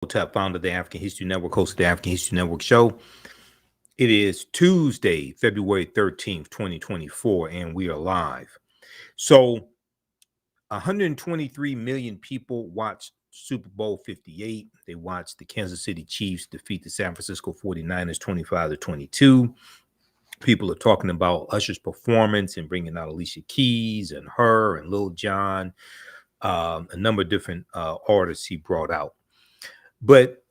Imhotep, founder of the African History Network, host of the African History Network show. It is Tuesday, February 13th, 2024, and we are live. So 123 million people watched Super Bowl 58. They watched the Kansas City Chiefs defeat the San Francisco 49ers 25-22. People are talking about Usher's performance and bringing out Alicia Keys and her and Lil Jon, a number of different artists he brought out. But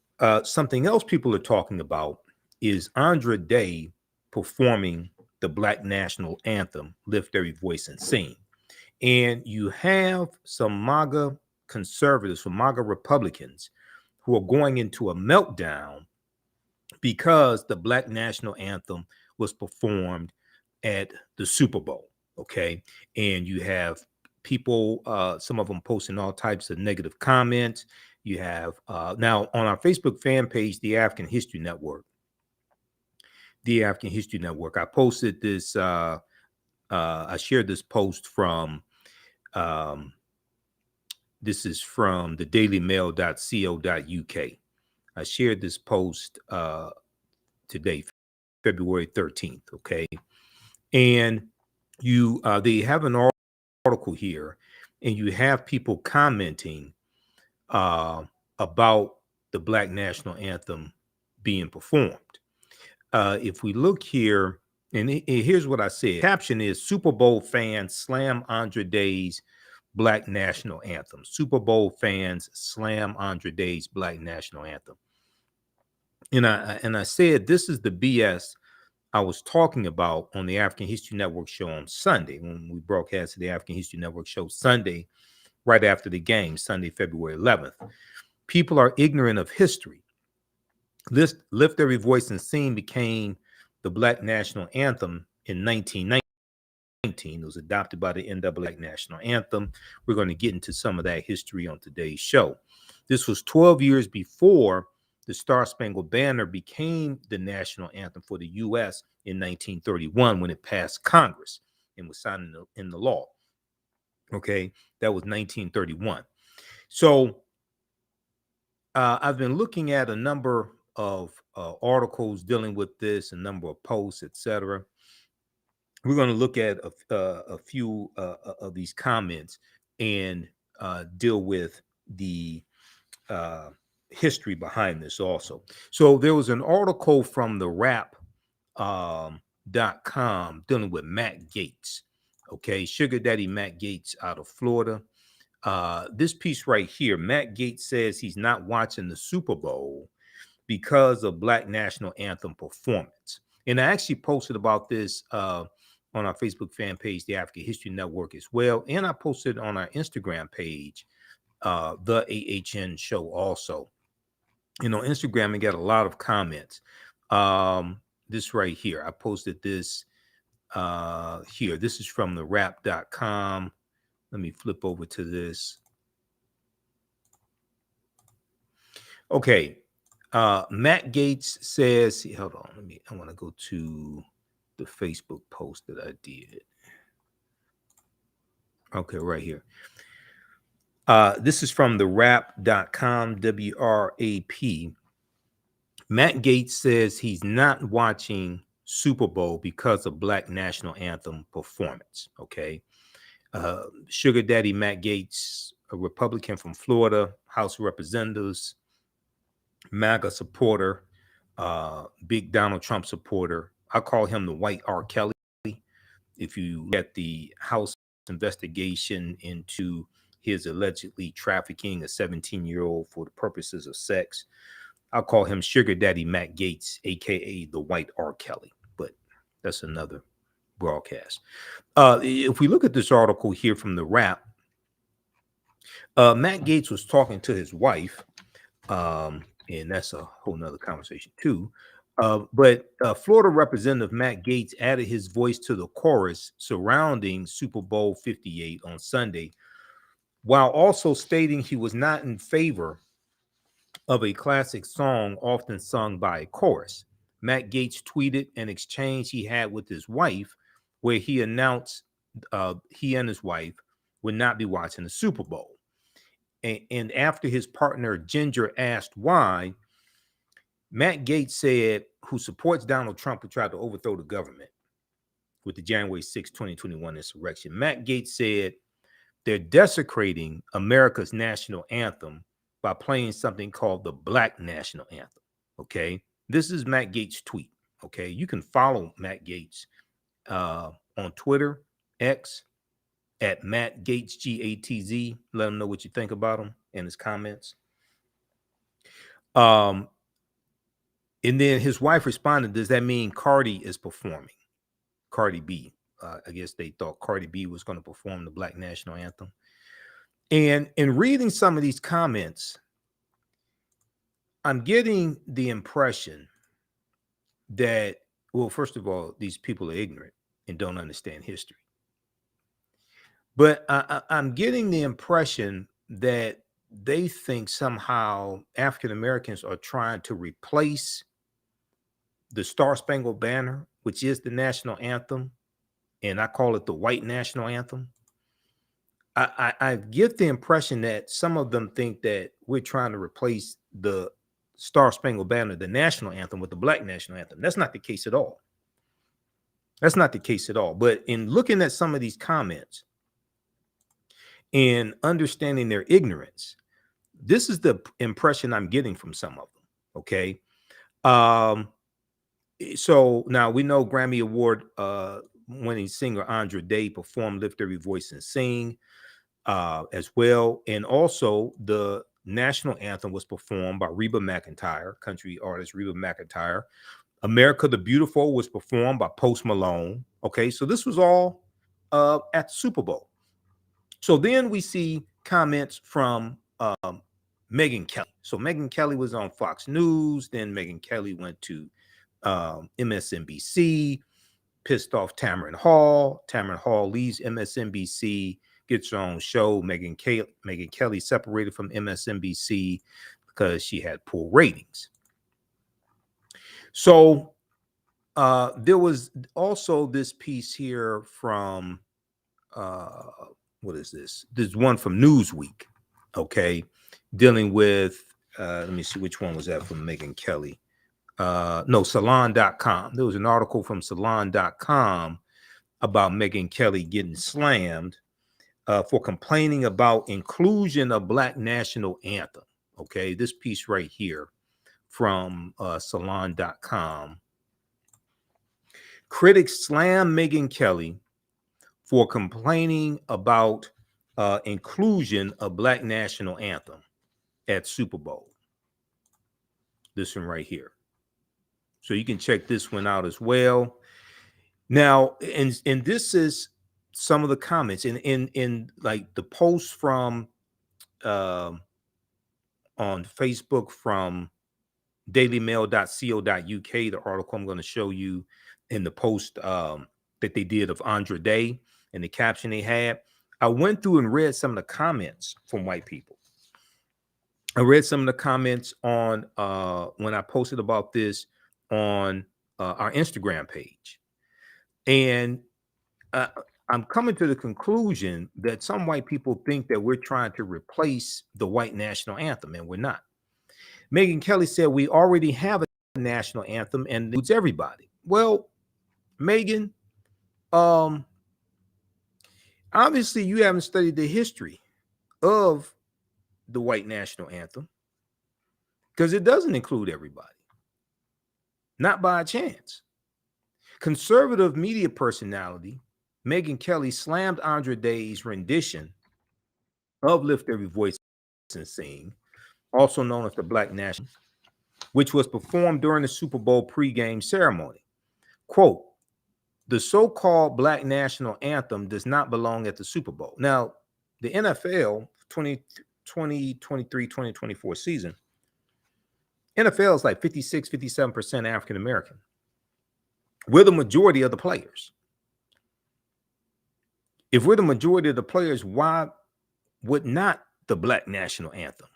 something else people are talking about is Andra Day performing the Black National Anthem, Lift Every Voice and Sing. And you have some MAGA conservatives, some MAGA Republicans who are going into a meltdown because the Black National Anthem was performed at the Super Bowl, okay? And you have people, some of them posting all types of negative comments. You have, now on our Facebook fan page, the African History Network, I posted this, I shared this post from, this is from the dailymail.co.uk. I shared this post today, February 13th, okay? And you, they have an article here, and you have people commenting about the Black National Anthem being performed. If we look here, and here's what I said. Caption is Super Bowl fans slam Andra Day's Black National Anthem. Super Bowl fans slam Andra Day's Black National Anthem. And I said this is the BS I was talking about on the African History Network show on Sunday, when we broadcasted the African History Network show Sunday, right after the game, Sunday, February 11th. People are ignorant of history. Lift Every Voice and Sing became the Black National Anthem in 1919. It was adopted by the NAACP National Anthem. We're going to get into some of that history on today's show. This was 12 years before the Star Spangled Banner became the national anthem for the U.S. in 1931 when it passed Congress and was signed in the law. Okay, that was 1931. So I've been looking at a number of articles dealing with this, a number of posts, etc. We're going to look at a few of these comments and deal with the history behind this also. So there was an article from the rap.com dealing with Matt Gaetz. Okay, Sugar Daddy Matt Gaetz out of Florida. This piece right here, Matt Gaetz says he's not watching the Super Bowl because of Black National Anthem performance. And I actually posted about this on our Facebook fan page, the African History Network as well. And I posted on our Instagram page, the AHN show also. You know, Instagram and got a lot of comments. This right here, I posted this here. This is from the rap.com. Let me flip over to this. Okay. Matt Gaetz says, hold on, I want to go to the Facebook post that I did. Okay, right here. This is from the rap.com, WRAP. Matt Gaetz says he's not watching Super Bowl because of Black National Anthem performance. Okay. Sugar Daddy Matt Gaetz, a Republican from Florida, House of Representatives, MAGA supporter, big Donald Trump supporter. I call him the white R. Kelly. If you get the House investigation into his allegedly trafficking a 17-year-old for the purposes of sex, I'll call him Sugar Daddy Matt Gaetz, aka the white R. Kelly. But that's another broadcast. If we look at this article here from the Wrap, Matt Gaetz was talking to his wife, and that's a whole nother conversation too. But Florida Representative Matt Gaetz added his voice to the chorus surrounding Super Bowl 58 on Sunday, while also stating he was not in favor of a classic song often sung by a chorus. Matt Gaetz tweeted an exchange he had with his wife where he announced he and his wife would not be watching the Super Bowl. And after his partner Ginger asked why, Matt Gaetz said, who supports Donald Trump, who tried to overthrow the government with the January 6, 2021 insurrection. Matt Gaetz said they're desecrating America's national anthem by playing something called the Black National Anthem. Okay. This is Matt Gaetz' tweet. Okay. You can follow Matt Gaetz on Twitter, X, at Matt Gaetz, GATZ. Let him know what you think about him in his comments. And then his wife responded, does that mean Cardi is performing? Cardi B. I guess they thought Cardi B was going to perform the Black National Anthem. And in reading some of these comments, I'm getting the impression that, well, first of all, these people are ignorant and don't understand history. But I'm getting the impression that they think somehow African Americans are trying to replace the Star Spangled Banner, which is the national anthem, and I call it the white national anthem. I get the impression that some of them think that we're trying to replace the Star Spangled Banner, the national anthem, with the Black national anthem. That's not the case at all. That's not the case at all. But in looking at some of these comments and understanding their ignorance, this is the impression I'm getting from some of them. Okay. So now we know Grammy Award winning singer Andra Day performed Lift Every Voice and Sing as well. And also the national anthem was performed by Reba McEntire, country artist Reba McEntire. America the Beautiful was performed by Post Malone. Okay, so this was all at the Super Bowl. So then we see comments from Megyn Kelly. So Megyn Kelly was on Fox News. Then Megyn Kelly went to MSNBC, pissed off Tamron Hall. Tamron Hall leaves MSNBC, gets her own show. Megyn Kelly separated from MSNBC because she had poor ratings. So there was also this piece here from what is this? There's one from Newsweek, okay, dealing with let me see, which one was that from Megyn Kelly? No, Salon.com. There was an article from Salon.com about Megyn Kelly getting slammed for complaining about inclusion of Black national anthem. Okay, this piece right here from Salon.com. Critics slam Megyn Kelly for complaining about inclusion of Black national anthem at Super Bowl. This one right here. So you can check this one out as well. Now, and this is some of the comments in like the post from on Facebook from dailymail.co.uk, the article I'm going to show you in the post that they did of Andra Day and the caption they had. I went through and read some of the comments from white people. I read some of the comments on when I posted about this on our Instagram page. And I'm coming to the conclusion that some white people think that we're trying to replace the white national anthem, and we're not. Megyn Kelly said we already have a national anthem and it includes everybody. Well, Megyn, obviously you haven't studied the history of the white national anthem because it doesn't include everybody. Not by a chance. Conservative media personality Megyn Kelly slammed Andra Day's rendition of Lift Every Voice and Sing, also known as the Black National, which was performed during the Super Bowl pregame ceremony. Quote, the so-called Black National Anthem does not belong at the Super Bowl. Now, the NFL 2023-2024 season, NFL is like 56, 57% African-American. We're the majority of the players. If we're the majority of the players, why would not the Black National Anthem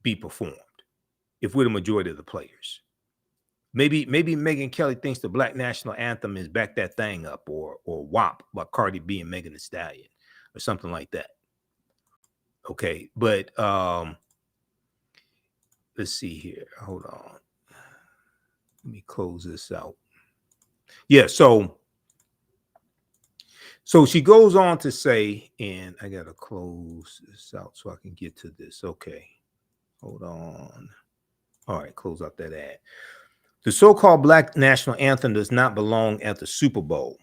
be performed if we're the majority of the players? Maybe Megyn Kelly thinks the Black National Anthem is Back That Thing Up or WAP by Cardi B and Megan Thee Stallion or something like that. Okay, but let's see here. Hold on. Let me close this out. Yeah, so she goes on to say, and I gotta close this out so I can get to this. Okay, hold on. All right, close out that ad. The so-called Black national anthem does not belong at the Super Bowl.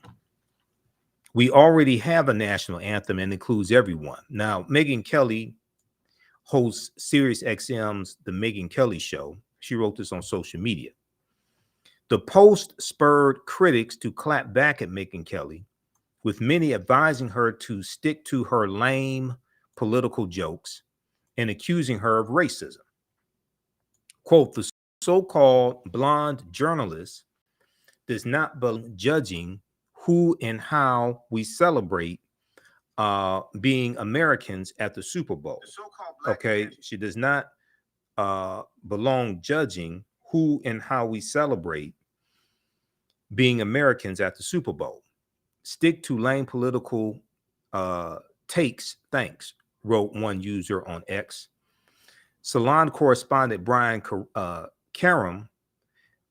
We already have a national anthem and includes everyone. Now, Megyn Kelly hosts Sirius XM's The Megyn Kelly Show. She wrote this on social media. The post spurred critics to clap back at Megyn Kelly, with many advising her to stick to her lame political jokes and accusing her of racism. Quote, the so-called blonde journalist does not belong judging who and how we celebrate being Americans at the Super Bowl. Okay, she does not belong judging who and how we celebrate being Americans at the Super Bowl. Stick to lame political takes, thanks, wrote one user on X. Salon correspondent Brian Karam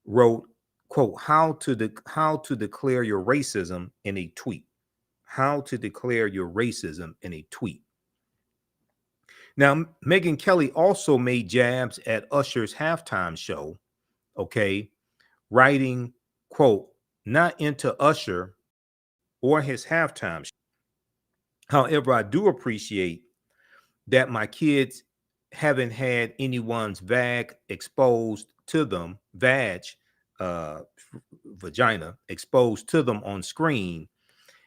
wrote, quote, how to declare your racism in a tweet. How to declare your racism in a tweet. Now, Megyn Kelly also made jabs at Usher's halftime show, okay, writing, quote, not into Usher or his halftime show. However, I do appreciate that my kids haven't had anyone's vagina exposed to them on screen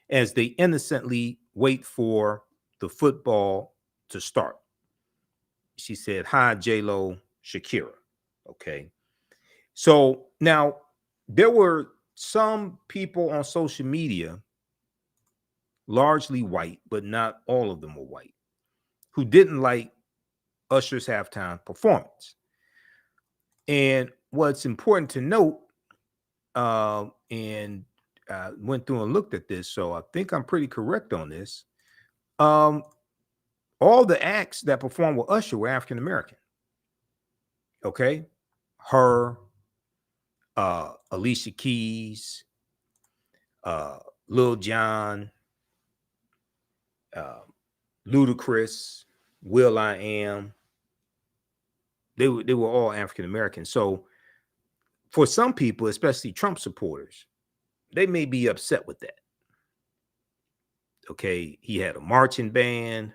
as they innocently wait for the football to start. She said, hi, J-Lo, Shakira. Okay. So now there were some people on social media, largely white, but not all of them were white, who didn't like Usher's halftime performance. And what's important to note, and went through and looked at this, so I think I'm pretty correct on this. All the acts that performed with Usher were African American. Okay, her, Alicia Keys, Lil Jon, Ludacris, Will I Am. They were all African American. So for some people, especially Trump supporters, they may be upset with that. Okay, he had a marching band.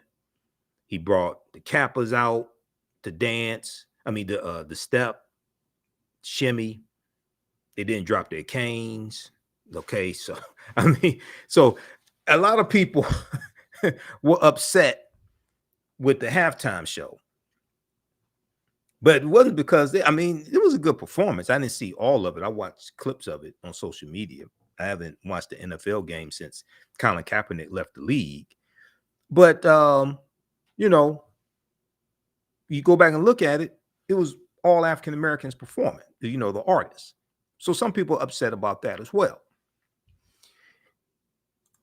He brought the Kappas out to dance. I mean, the step, shimmy. They didn't drop their canes. Okay, so I mean, so a lot of people were upset with the halftime show. But it wasn't because it was a good performance. I didn't see all of it. I watched clips of it on social media. I haven't watched the NFL game since Colin Kaepernick left the league. But you know, you go back and look at it, it was all African Americans performing, you know, the artists. So some people are upset about that as well.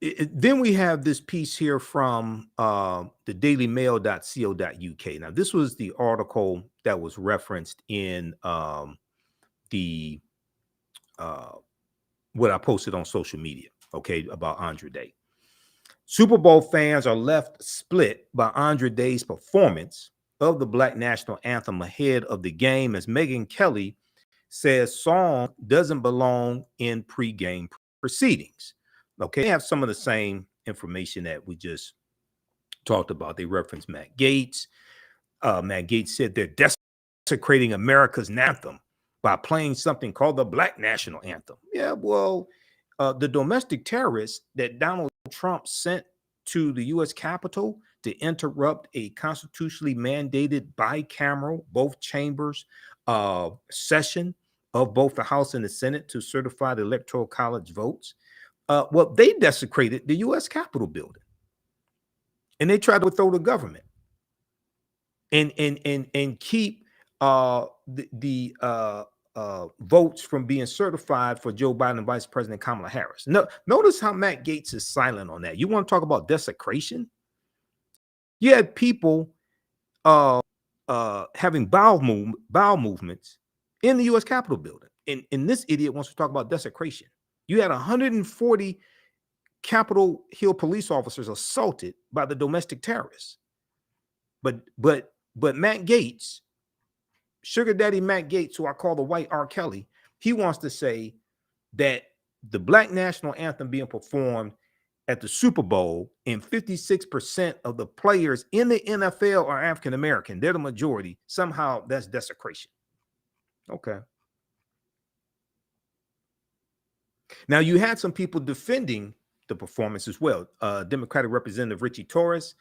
Then we have this piece here from the dailymail.co.uk. Now, this was the article that was referenced in the what I posted on social media, okay, about Andre Day. Super Bowl fans are left split by Andre Day's performance of the Black National Anthem ahead of the game, as Megyn Kelly says song doesn't belong in pregame proceedings. Okay, they have some of the same information that we just talked about. They referenced Matt Gaetz. Matt Gaetz said they're desecrating America's anthem by playing something called the Black National Anthem. Yeah, well, the domestic terrorists that Donald Trump sent to the U.S. Capitol to interrupt a constitutionally mandated bicameral, both chambers session of both the House and the Senate to certify the Electoral College votes. Well, they desecrated the U.S. Capitol building, and they tried to overthrow the government and keep the votes from being certified for Joe Biden and Vice President Kamala Harris. No, notice how Matt Gaetz is silent on that. You want to talk about desecration? You had people uh, having bowel movements in the U.S. Capitol building. And this idiot wants to talk about desecration. You had 140 Capitol Hill police officers assaulted by the domestic terrorists. But Matt Gaetz, Sugar Daddy Matt Gaetz, who I call the white R. Kelly, he wants to say that the Black national anthem being performed at the Super Bowl and 56% of the players in the NFL are African American, they're the majority, somehow that's desecration. Okay. Now, you had some people defending the performance as well. Democratic Representative Richie Torres,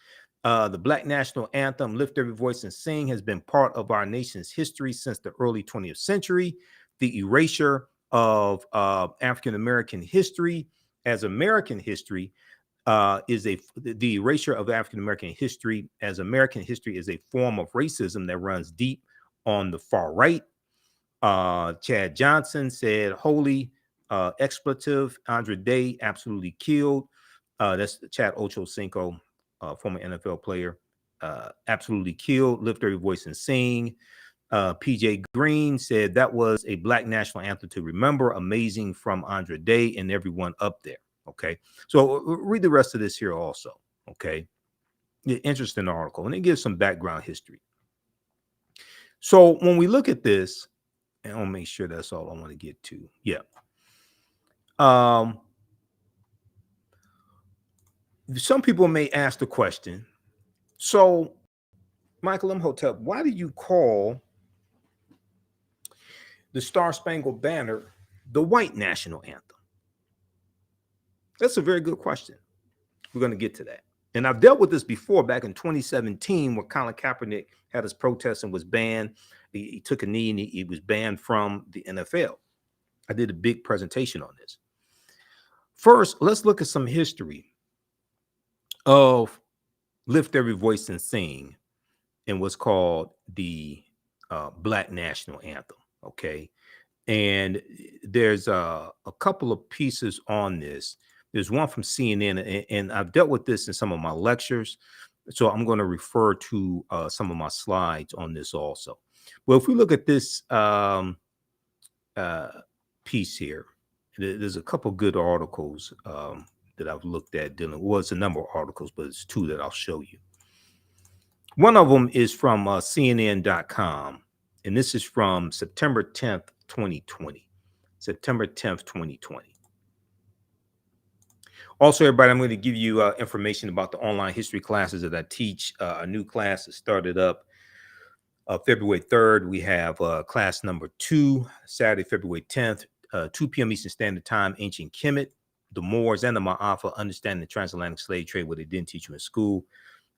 the Black national anthem, Lift Every Voice and Sing, has been part of our nation's history since the early 20th century. The erasure of African American history as American history the erasure of African American history as American history is a form of racism that runs deep on the far right. Chad Johnson said, holy expletive. Andre Day absolutely killed. That's Chad Ochocinco, former NFL player. Absolutely killed. Lift Every Voice and Sing. PJ Green said that was a Black national anthem to remember. Amazing from Andre Day and everyone up there. Okay, so read the rest of this here also. Okay, interesting article, and it gives some background history. So when we look at this, and I'll make sure that's all I want to get to. Yeah. Some people may ask the question, so Michael Imhotep, why do you call the Star Spangled Banner the white national anthem? That's a very good question. We're going to get to that. And I've dealt with this before back in 2017 where Colin Kaepernick had his protest and was banned. He took a knee and he was banned from the NFL. I did a big presentation on this. First, let's look at some history of Lift Every Voice and Sing and what's called the Black National Anthem. Okay. And there's a couple of pieces on this. There's one from CNN, and I've dealt with this in some of my lectures. So I'm going to refer to some of my slides on this also. Well, if we look at this piece here, there's a couple good articles that I've looked at dealing. Well, it's a number of articles, but it's two that I'll show you. One of them is from CNN.com, and this is from September 10th, 2020. September 10th, 2020. Also, everybody, I'm going to give you information about the online history classes that I teach. A new class that started up February 3rd. We have class number 2, Saturday, February 10th, 2 p.m. Eastern Standard Time, Ancient Kemet, the Moors, and the Ma'afa, Understanding the Transatlantic Slave Trade, what they didn't teach you in school.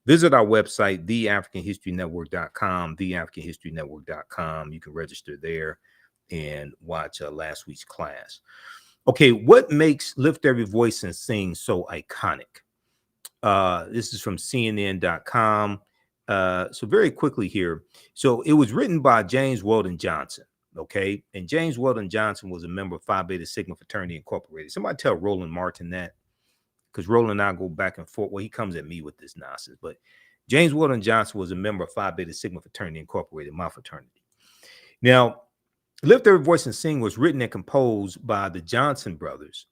Visit our website, theafricanhistorynetwork.com, theafricanhistorynetwork.com. You can register there and watch last week's class. Okay, what makes Lift Every Voice and Sing so iconic? This is from CNN.com. So very quickly here. So it was written by James Weldon Johnson. Okay, and James Weldon Johnson was a member of Phi Beta Sigma Fraternity Incorporated. Somebody tell Roland Martin that, because Roland and I go back and forth. Well, he comes at me with this nonsense, but James Weldon Johnson was a member of Phi Beta Sigma Fraternity Incorporated, my fraternity. Now, Lift Every Voice and Sing was written and composed by the Johnson brothers,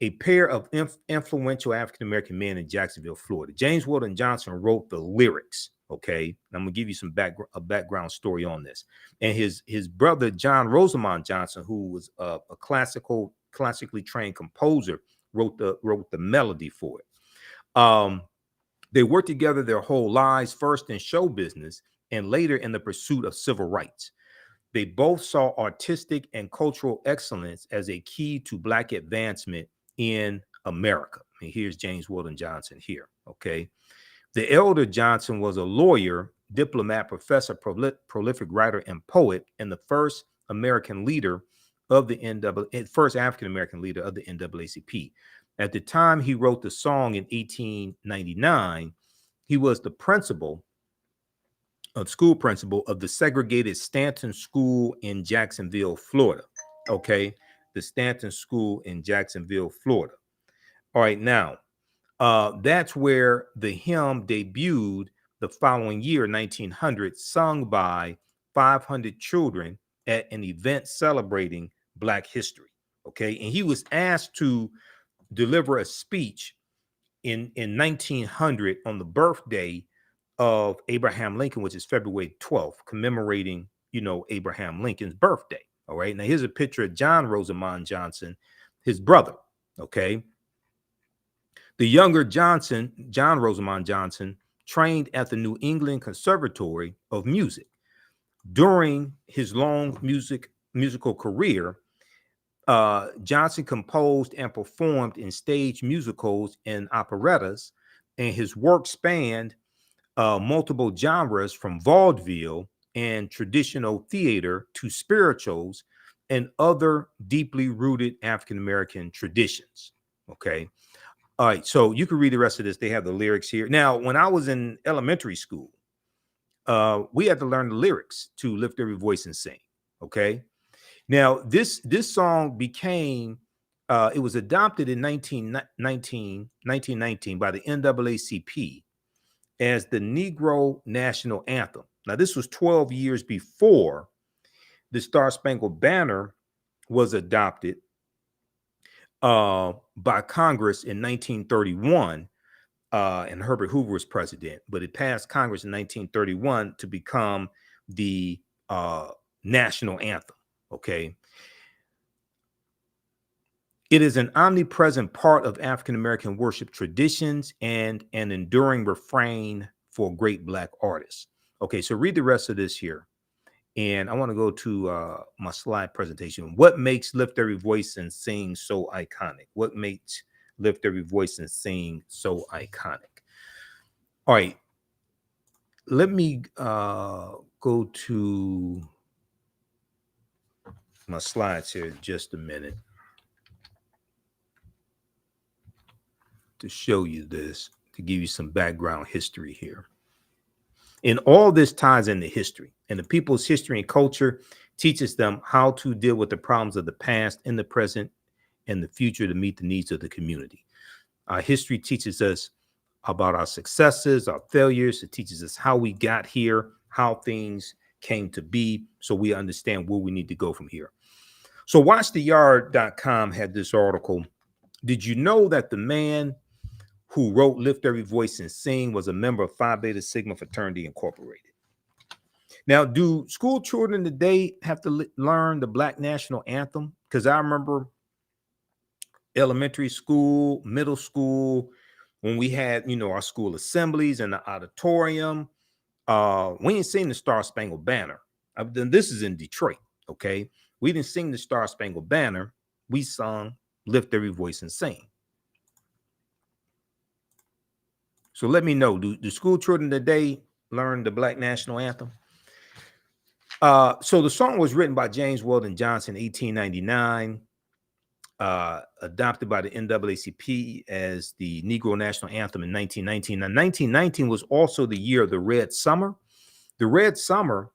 a pair of influential African-American men in Jacksonville, Florida. James Weldon Johnson wrote the lyrics. Okay, I'm gonna give you some background story on this. And his brother John Rosamond Johnson, who was a classically trained composer, wrote the melody for it. They worked together their whole lives, first in show business and later in the pursuit of civil rights. They both saw artistic and cultural excellence as a key to Black advancement in America. And here's James Weldon Johnson here. Okay. The elder Johnson was a lawyer, diplomat, professor, prolific writer, and poet, and the first American leader of the first African-American leader of the NAACP. At the time he wrote the song in 1899, he was the school principal of the segregated Stanton School in Jacksonville, Florida. Okay, the Stanton School in Jacksonville, Florida. All right, now, that's where the hymn debuted the following year, 1900, sung by 500 children at an event celebrating Black history. Okay, and he was asked to deliver a speech in 1900 on the birthday of Abraham Lincoln, which is February 12th, commemorating, Abraham Lincoln's birthday. All right. Now here's a picture of John Rosamond Johnson, his brother. Okay. The younger Johnson, John Rosamond Johnson, trained at the New England Conservatory of Music. During his long musical career, Johnson composed and performed in stage musicals and operettas, and his work spanned multiple genres from vaudeville and traditional theater to spirituals and other deeply rooted African-American traditions. Okay. All right. So you can read the rest of this. They have the lyrics here. Now, when I was in elementary school, we had to learn the lyrics to Lift Every Voice and Sing. Okay. Now, this song became, it was adopted in 1919 by the NAACP as the Negro National Anthem. Now, this was 12 years before the Star Spangled Banner was adopted by Congress in 1931, and Herbert Hoover was president, but it passed Congress in 1931 to become the national anthem. Okay. It is an omnipresent part of African-American worship traditions and an enduring refrain for great Black artists. Okay, so read the rest of this here. And I want to go to my slide presentation. What makes Lift Every Voice and Sing so iconic? What makes Lift Every Voice and Sing so iconic? All right, let me go to my slides here in just a minute to show you this, to give you some background history here. And all this ties into history, and the people's history and culture teaches them how to deal with the problems of the past, in the present, and the future to meet the needs of the community. Our history teaches us about our successes, our failures. It teaches us how we got here, how things came to be, so we understand where we need to go from here. So watchtheyard.com had this article. Did you know that the man who wrote Lift Every Voice and Sing was a member of Phi Beta Sigma Fraternity Incorporated? Now, do school children today have to learn the Black National Anthem? Because I remember elementary school, middle school, when we had, our school assemblies in the auditorium, we didn't sing the Star Spangled Banner. This is in Detroit, okay? We didn't sing the Star Spangled Banner. We sung Lift Every Voice and Sing. So let me know, do school children today learn the Black National Anthem? So the song was written by James Weldon Johnson in 1899, adopted by the NAACP as the Negro National Anthem in 1919. Now, 1919 was also the year of the Red Summer. The Red Summer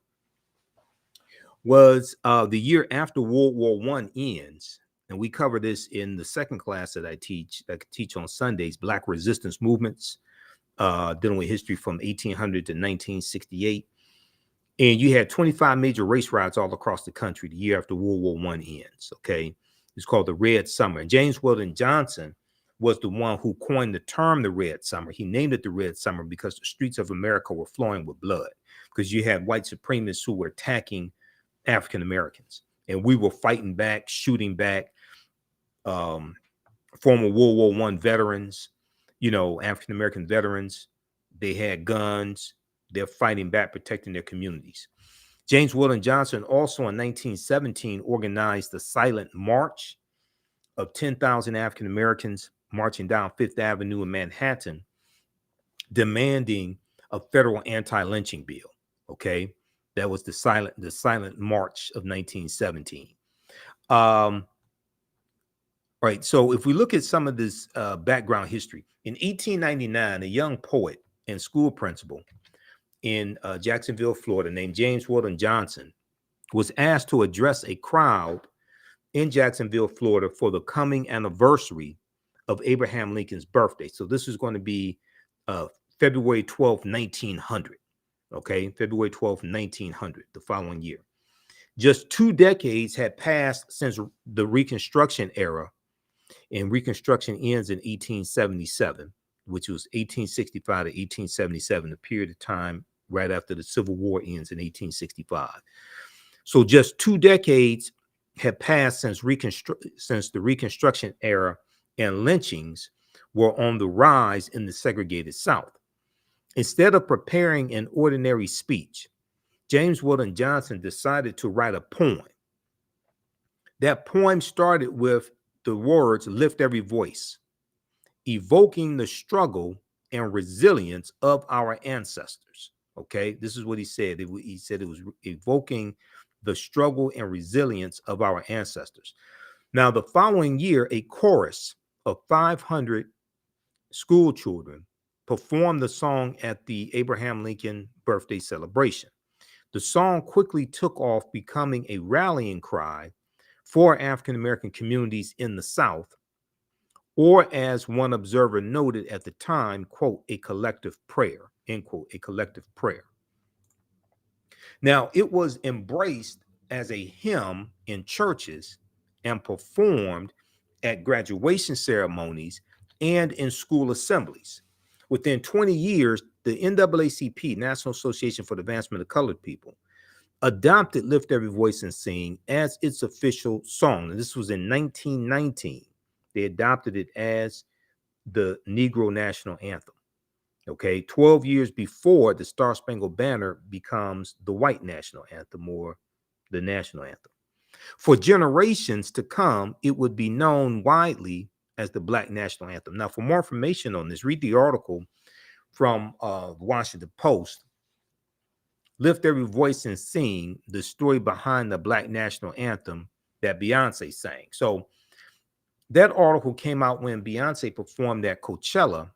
was the year after World War I ends. And we cover this in the second class that I teach on Sundays, Black Resistance Movements, dealing with history from 1800 to 1968. And you had 25 major race riots all across the country the year after World War I ends, okay? It's called the Red Summer. And James Weldon Johnson was the one who coined the term the Red Summer. He named it the Red Summer because the streets of America were flowing with blood, because you had white supremacists who were attacking African Americans, and we were fighting back, shooting back. Former World War I veterans, African American veterans, they had guns. They're fighting back, protecting their communities. James Weldon Johnson also in 1917 organized the Silent March of 10,000 African Americans marching down Fifth Avenue in Manhattan, demanding a federal anti-lynching bill. Okay, that was the Silent March of 1917. Right. So if we look at some of this background history, in 1899, a young poet and school principal in Jacksonville, Florida, named James Weldon Johnson, was asked to address a crowd in Jacksonville, Florida, for the coming anniversary of Abraham Lincoln's birthday. So this is going to be February 12th, 1900. Okay, February 12th, 1900, the following year. Just 2 decades had passed since the Reconstruction era, and Reconstruction ends in 1877, which was 1865 to 1877, a period of time right after the Civil War ends in 1865. So just 2 decades had passed since the Reconstruction era, and lynchings were on the rise in the segregated South. Instead of preparing an ordinary speech, James Weldon Johnson decided to write a poem. That poem started with the words, "Lift every voice," evoking the struggle and resilience of our ancestors. Okay, this is what he said. He said it was evoking the struggle and resilience of our ancestors. Now, the following year, a chorus of 500 school children performed the song at the Abraham Lincoln birthday celebration. The song quickly took off, becoming a rallying cry for African-American communities in the South, or as one observer noted at the time, quote, "a collective prayer," end quote, a collective prayer. Now, it was embraced as a hymn in churches and performed at graduation ceremonies and in school assemblies. Within 20 years, the NAACP, National Association for the Advancement of Colored People, adopted "Lift Every Voice and Sing" as its official song. And this was in 1919. They adopted it as the Negro National Anthem. Okay, 12 years before the Star Spangled Banner becomes the white national anthem, or the national anthem. For generations to come, it would be known widely as the Black National Anthem. Now, for more information on this, read the article from the Washington Post, "Lift Every Voice and Sing, the story behind the Black National Anthem that Beyonce sang." So that article came out when Beyonce performed at Coachella.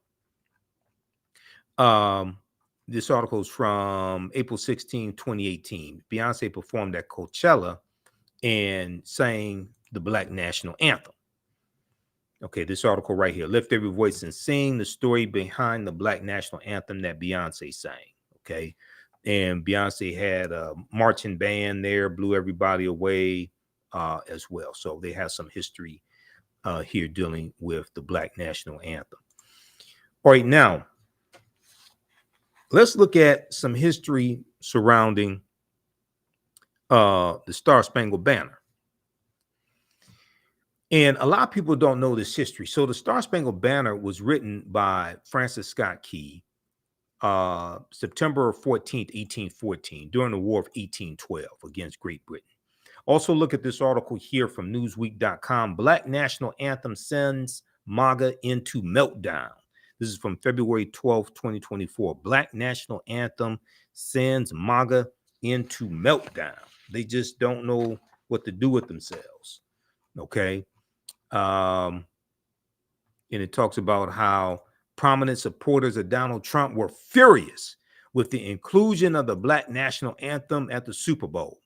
This article is from April 16, 2018. Beyonce performed at Coachella and sang the Black National Anthem. Okay, this article right here, "Lift Every Voice and Sing, the story behind the Black National Anthem that Beyonce sang." Okay, and Beyonce had a marching band there, blew everybody away as well. So they have some history here dealing with the Black National Anthem. All right, now let's look at some history surrounding the Star Spangled Banner. And a lot of people don't know this history. So the Star Spangled Banner was written by Francis Scott Key September 14th, 1814, during the War of 1812 against Great Britain. Also, look at this article here from Newsweek.com. "Black National Anthem sends MAGA into meltdown." This is from February 12th, 2024. Black National Anthem sends MAGA into meltdown. They just don't know what to do with themselves. Okay. And it talks about how prominent supporters of Donald Trump were furious with the inclusion of the Black National Anthem at the Super Bowl.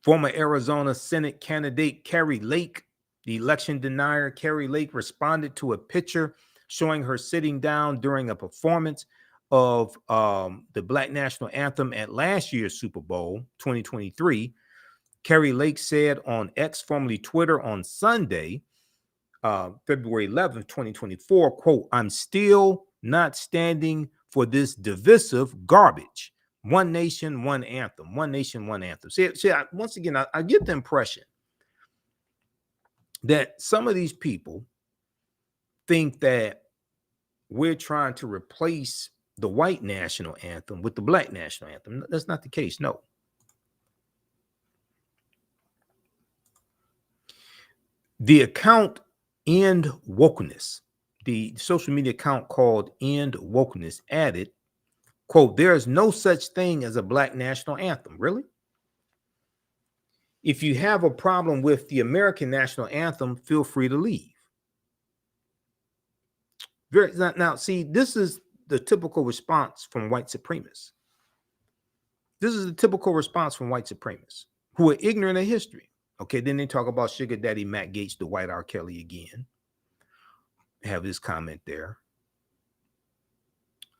Former Arizona Senate candidate Carrie Lake, the election denier Carrie Lake, responded to a picture showing her sitting down during a performance of the Black National Anthem at last year's Super Bowl 2023. Carrie Lake said on X, formerly Twitter, on Sunday, February 11th, 2024, quote, "I'm still not standing for this divisive garbage. One nation, one anthem. One nation, one anthem." Once again, I get the impression that some of these people think that we're trying to replace the white national anthem with the Black national anthem. That's not the case. No. The account End Wokeness, the social media account called End Wokeness, added, quote, "There is no such thing as a Black national anthem." Really? If you have a problem with the American national anthem, feel free to leave. Now, see, this is the typical response from white supremacists. This is the typical response from white supremacists who are ignorant of history. Okay, then they talk about Sugar Daddy Matt Gaetz, the white R. Kelly again. have this comment there.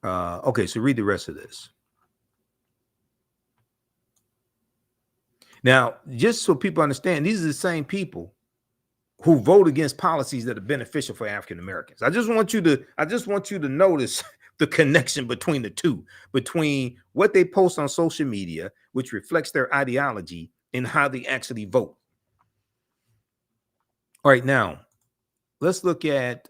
Okay, so read the rest of this. Now, just so people understand, these are the same people who vote against policies that are beneficial for African Americans. I just want you to notice the connection between the two, between what they post on social media, which reflects their ideology, and how they actually vote. All right, now let's look at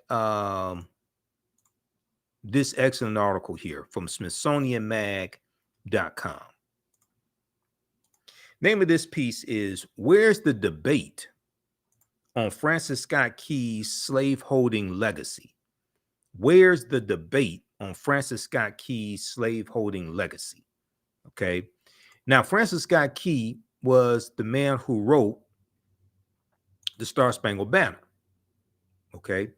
this excellent article here from SmithsonianMag.com. Name of this piece is "Where's the Debate on Francis Scott Key's Slaveholding Legacy?" Where's the debate on Francis Scott Key's slaveholding legacy? Okay. Now, Francis Scott Key was the man who wrote the Star Spangled Banner. Okay.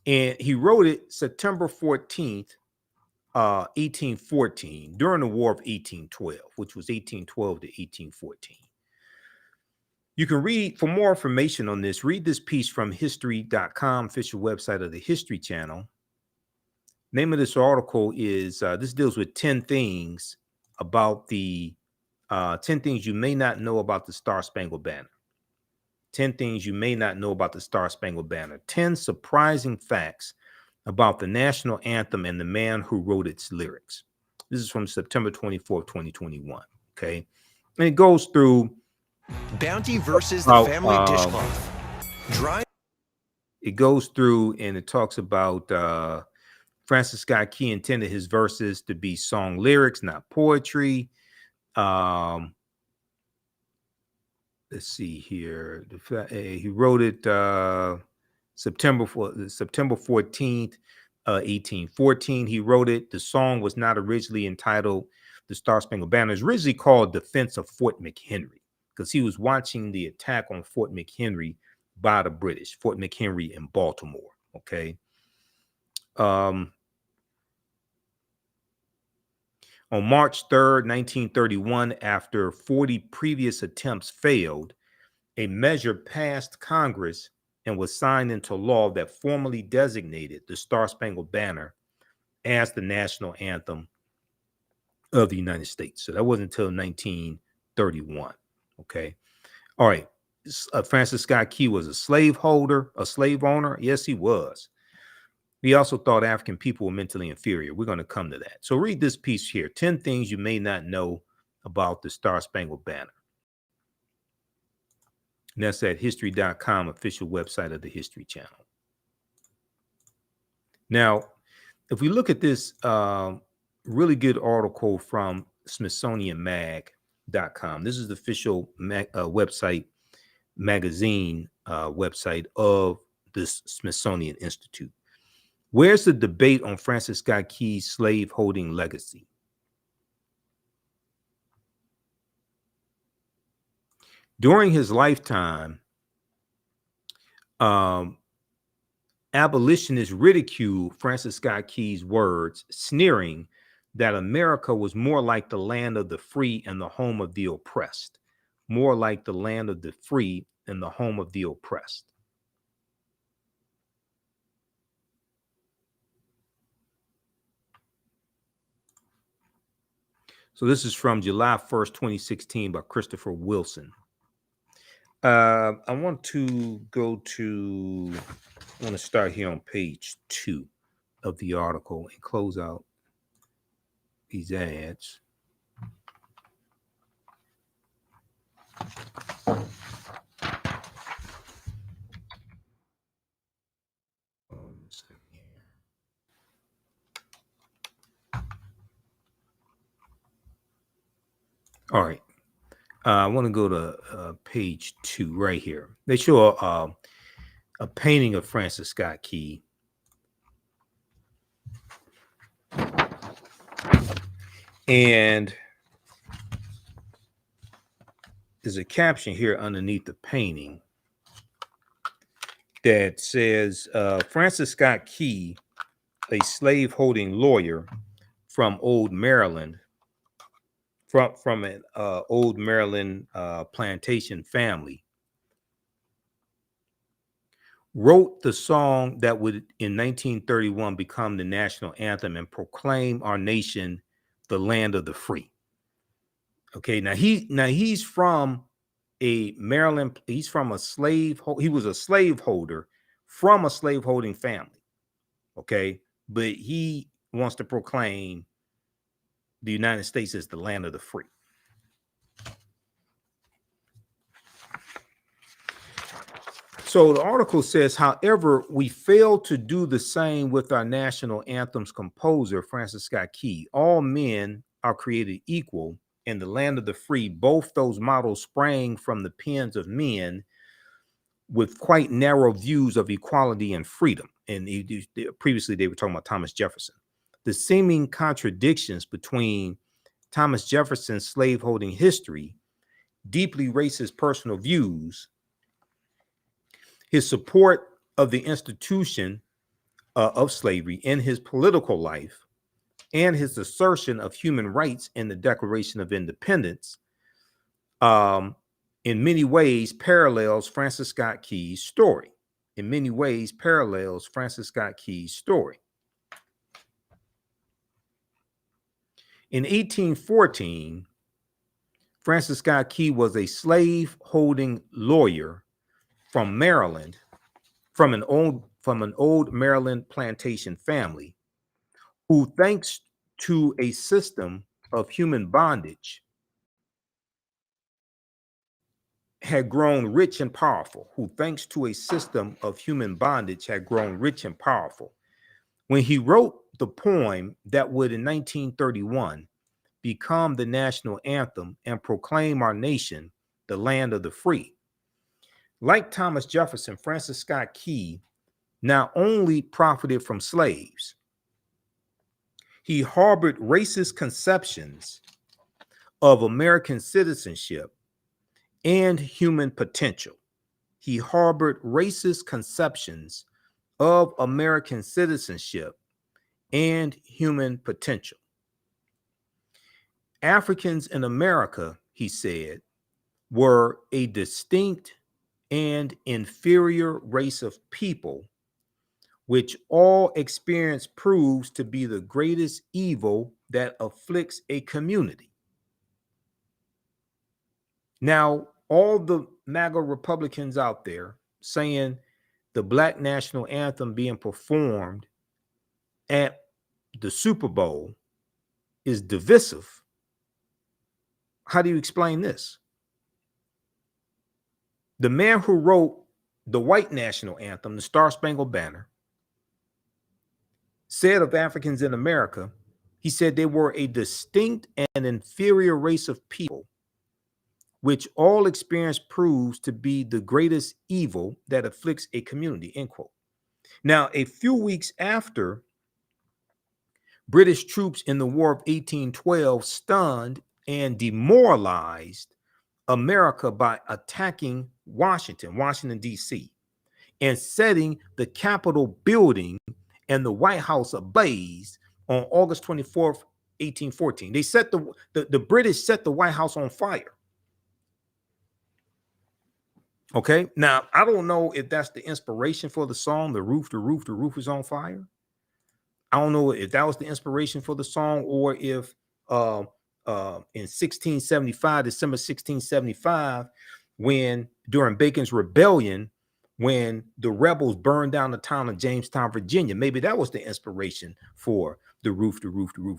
And he wrote it September 14th, 1814, during the War of 1812, which was 1812 to 1814. You can read, for more information on this, read this piece from history.com, official website of the History Channel. Name of this article is, this deals with 10 things about the, 10 things you may not know about the Star Spangled Banner. 10 things you may not know about the Star Spangled Banner. 10 surprising facts about the national anthem and the man who wrote its lyrics. This is from September 24th, 2021. Okay. And it goes through Bounty versus the family dishcloth. It goes through and it talks about Francis Scott Key intended his verses to be song lyrics, not poetry. Let's see here. He wrote it September 14th, 1814. He wrote it. The song was not originally entitled "The Star Spangled Banner." It was originally called "Defense of Fort McHenry," because he was watching the attack on Fort McHenry by the British, Fort McHenry in Baltimore. Okay. On March 3rd, 1931, after 40 previous attempts failed, a measure passed Congress and was signed into law that formally designated the Star Spangled Banner as the national anthem of the United States. So that wasn't until 1931. Okay. All right. Francis Scott Key was a slave owner. Yes, he was. He also thought African people were mentally inferior. We're going to come to that. So read this piece here, 10 things you may not know about the Star Spangled Banner. And that's at history.com, official website of the History Channel. Now, if we look at this really good article from SmithsonianMag.com, this is the official magazine website of this Smithsonian Institute. Where's the debate on Francis Scott Key's slaveholding legacy? During his lifetime, abolitionists ridiculed Francis Scott Key's words, sneering that America was more like the land of the free and the home of the oppressed. More like the land of the free and the home of the oppressed. So this is from July 1st, 2016 by Christopher Wilson. I want to start here on page 2 of the article and close out these ads. All right. I want to go to page 2 right here. They show a painting of Francis Scott Key. And there's a caption here underneath the painting that says, Francis Scott Key, a slave-holding lawyer from Old Maryland, from an Old Maryland plantation family, wrote the song that would in 1931 become the national anthem and proclaim our nation the land of the free. Okay, now he's from a Maryland, he's from a he was a slaveholder from a slaveholding family. Okay, but he wants to proclaim the United States as the land of the free. So the article says, however, we failed to do the same with our national anthem's composer, Francis Scott Key. All men are created equal in the land of the free. Both those models sprang from the pens of men with quite narrow views of equality and freedom. And previously they were talking about Thomas Jefferson. The seeming contradictions between Thomas Jefferson's slaveholding history, deeply racist personal views, his support of the institution of slavery in his political life, and his assertion of human rights in the Declaration of Independence, in many ways parallels Francis Scott Key's story. In many ways parallels Francis Scott Key's story. In 1814, Francis Scott Key was a slave-holding lawyer from Maryland, from an old Maryland plantation family, who, thanks to a system of human bondage, had grown rich and powerful. Who, thanks to a system of human bondage, had grown rich and powerful. When he wrote the poem that would, in 1931, become the national anthem and proclaim our nation the land of the free. Like Thomas Jefferson, Francis Scott Key not only profited from slaves, he harbored racist conceptions of American citizenship and human potential. He harbored racist conceptions of American citizenship and human potential. Africans in America, he said, were a distinct and inferior race of people, which all experience proves to be the greatest evil that afflicts a community. Now, all the MAGA Republicans out there saying the Black national anthem being performed at the Super Bowl is divisive. How do you explain this? The man who wrote the white national anthem, the Star Spangled Banner, said of Africans in America, he said they were a distinct and inferior race of people, which all experience proves to be the greatest evil that afflicts a community, end quote. Now, a few weeks after British troops in the War of 1812 stunned and demoralized America by attacking Washington, D.C., and setting the Capitol building and the White House ablaze on August 24th, 1814. They set the British set the White House on fire. Okay, now I don't know if that's the inspiration for the song, the roof is on fire. I don't know if that was the inspiration for the song, or if in 1675, December 1675, when during Bacon's Rebellion, when the rebels burned down the town of Jamestown, Virginia, maybe that was the inspiration for the roof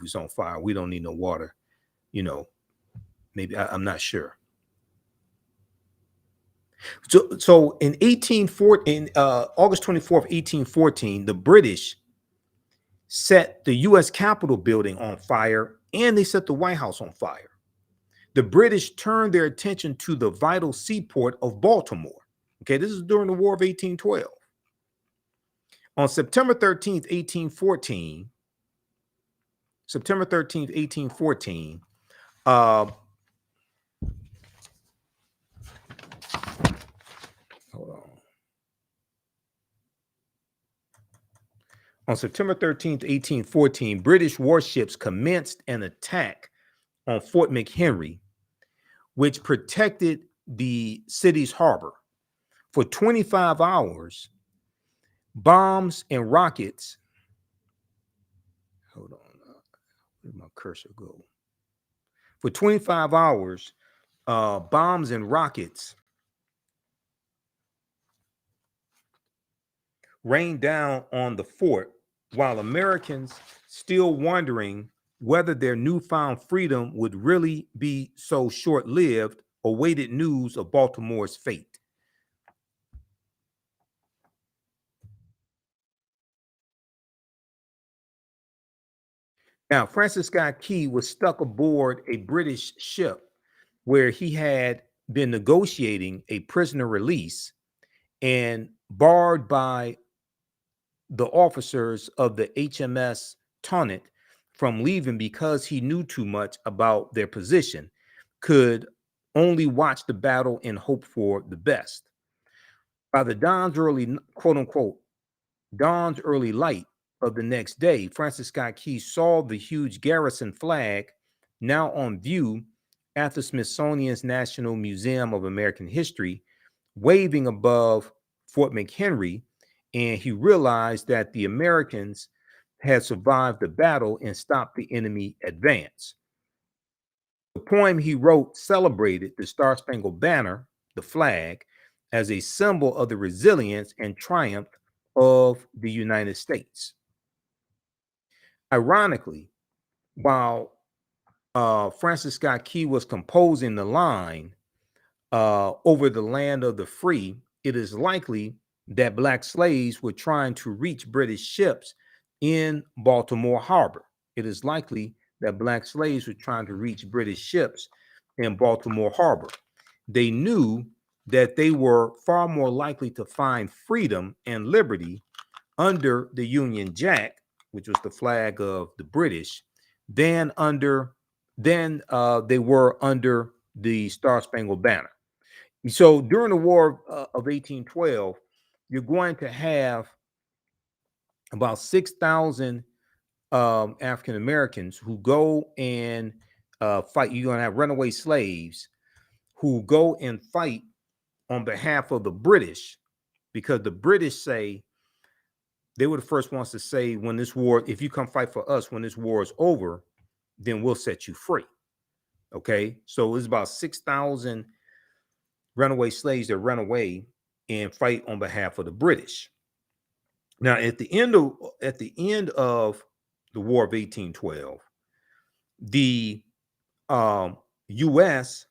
is on fire. We don't need no water, you know. Maybe I'm not sure. So in August 24th, 1814, the British set the U.S. Capitol building on fire, and they set the White House on fire. The British turned their attention to the vital seaport of Baltimore. Okay, this is during the War of 1812. On September 13th, 1814, hold on. On September 13th, 1814, British warships commenced an attack on Fort McHenry, which protected the city's harbor. For 25 hours, bombs and rockets. Hold on. Where'd my cursor go? For 25 hours, bombs and rockets rained down on the fort, while Americans still wondering whether their newfound freedom would really be so short-lived, awaited news of Baltimore's fate. Now, Francis Scott Key was stuck aboard a British ship where he had been negotiating a prisoner release and barred by the officers of the HMS Tonnant from leaving because he knew too much about their position, could only watch the battle and hope for the best. By the dawn's early, quote unquote, dawn's early light of the next day, Francis Scott Key saw the huge garrison flag now on view at the Smithsonian's National Museum of American History, waving above Fort McHenry, and he realized that the Americans had survived the battle and stopped the enemy advance. The poem he wrote celebrated the Star-Spangled Banner, the flag, as a symbol of the resilience and triumph of the United States. Ironically, while Francis Scott Key was composing the line over the land of the free, it is likely that Black slaves were trying to reach British ships in Baltimore Harbor. It is likely that Black slaves were trying to reach British ships in Baltimore Harbor. They knew that they were far more likely to find freedom and liberty under the Union Jack, which was the flag of the British, than they were under the Star-Spangled Banner. So during the War of 1812, you're going to have about 6,000 African Americans who go and fight. You're going to have runaway slaves who go and fight on behalf of the British, because the British say they were the first ones to say, when this war, if you come fight for us, when this war is over, then we'll set you free. Okay, so it's about 6,000 runaway slaves that run away and fight on behalf of the British. Now, at the end of the War of 1812, the U.S.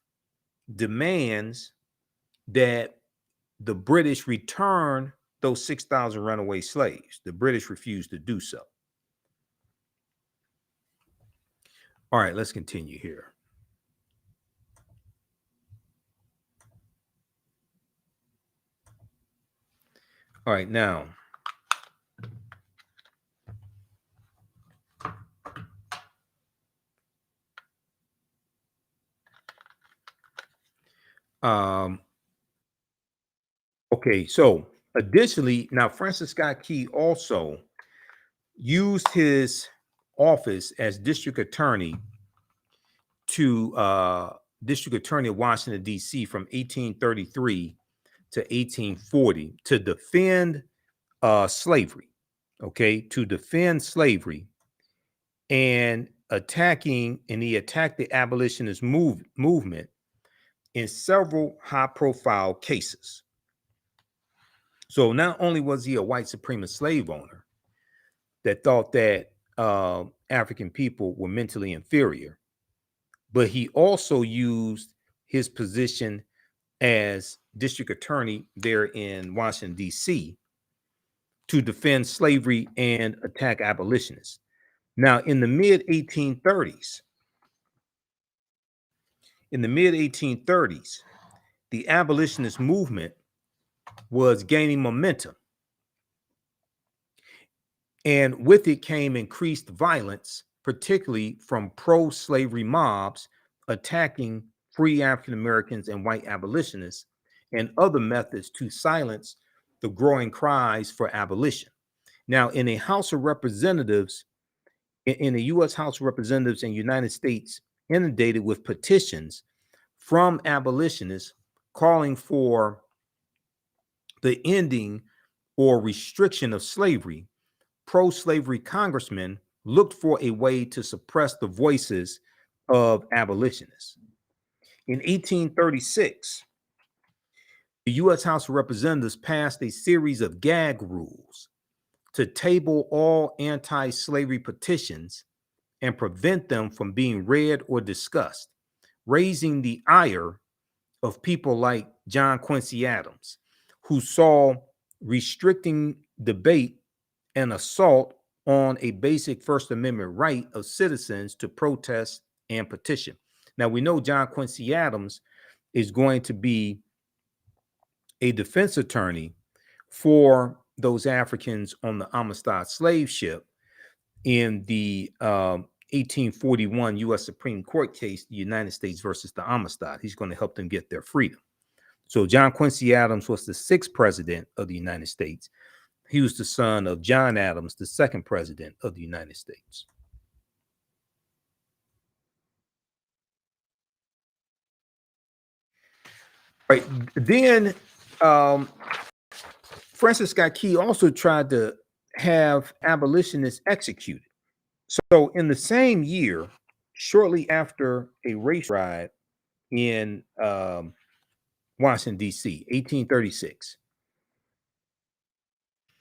demands that the British return those 6,000 runaway slaves. The British refused to do so. All right, let's continue here. All right, now, okay, so additionally, now Francis Scott Key also used his office as district attorney of Washington, D.C. from 1833 to 1840 to defend slavery, okay, to defend slavery, and he attacked the abolitionist movement in several high-profile cases. So not only was he a white supremacist slave owner that thought that African people were mentally inferior, but he also used his position as district attorney there in Washington, D.C. to defend slavery and attack abolitionists. Now, in the mid 1830s, the abolitionist movement was gaining momentum. And with it came increased violence, particularly from pro-slavery mobs attacking free African Americans and white abolitionists, and other methods to silence the growing cries for abolition. Now, in a House of Representatives, in the U.S. House of Representatives and United States, inundated with petitions from abolitionists calling for the ending or restriction of slavery, pro-slavery congressmen looked for a way to suppress the voices of abolitionists. In 1836, the U.S. House of Representatives passed a series of gag rules to table all anti-slavery petitions and prevent them from being read or discussed, raising the ire of people like John Quincy Adams, who saw restricting debate an assault on a basic First Amendment right of citizens to protest and petition. Now, we know John Quincy Adams is going to be a defense attorney for those Africans on the Amistad slave ship in the 1841 U.S. Supreme Court case, the United States versus the Amistad. He's going to help them get their freedom. So John Quincy Adams was the 6th president of the United States. He was the son of John Adams, the 2nd president of the United States. Right. Then Francis Scott Key also tried to have abolitionists executed. So in the same year, shortly after a race riot in Washington, D.C., 1836,